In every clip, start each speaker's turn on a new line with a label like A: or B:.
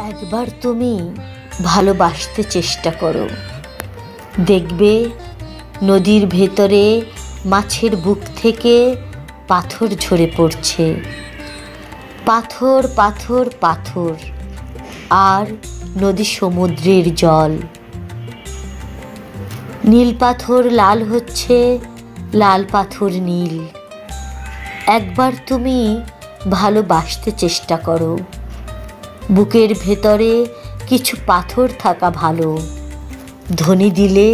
A: একবার তুমি ভালোবাসতে চেষ্টা করো, দেখবে নদীর ভেতরে মাছের বুক থেকে পাথর ঝরে পড়ছে। পাথর পাথর পাথর, আর নদী সমুদ্রের জল। নীল পাথর লাল হচ্ছে, লাল পাথর নীল। একবার তুমি ভালোবাসতে চেষ্টা করো, বুকের ভেতরে কিছু পাথর থাকা ভালো। ধ্বনি দিলে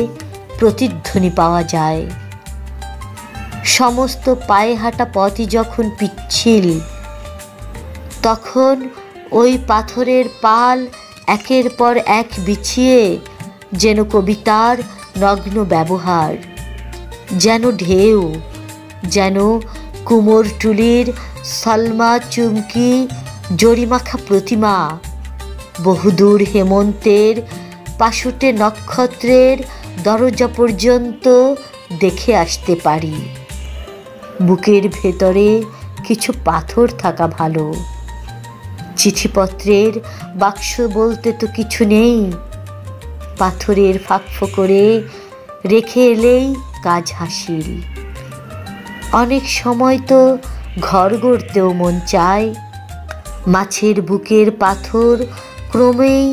A: প্রতিধ্বনি পাওয়া যায়। সমস্ত পায়ে হাঁটা পথই যখন পিচ্ছিল, তখন ওই পাথরের পাল একের পর এক বিছিয়ে যেন কবিতার নগ্ন ব্যবহার, যেন ঢেউ, যেন কুমোরটুলির সলমা চুমকি জরিমাখা প্রতিমা। বহুদূর হেমন্তের পাশুটে নক্ষত্রের দরজা পর্যন্ত দেখে আসতে পারি। বুকের ভেতরে কিছু পাথর থাকা ভালো। চিঠিপত্রের বাক্স বলতে তো কিছু নেই, পাথরের ফাঁক ফোকরে রেখে এলেই কাজ হাসিল। অনেক সময় তো ঘর গড়তেও মন চায়। মাছের বুকের পাথর ক্রমেই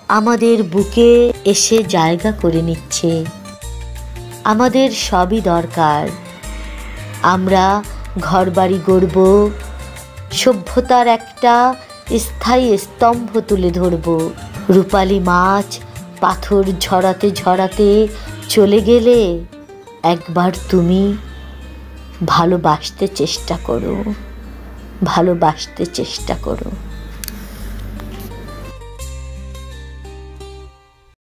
A: আমাদের বুকে এসে জায়গা করে নিচ্ছে। আমাদের সবই দরকার। আমরা ঘরবাড়ি গড়ব, সভ্যতার একটা স্থায়ী স্তম্ভ তুলে ধরব। রূপালী মাছ পাথর ঝরাতে ঝরাতে চলে গেলে একবার তুমি ভালোবাসতে চেষ্টা করো, ভালোবাসতে চেষ্টা করো।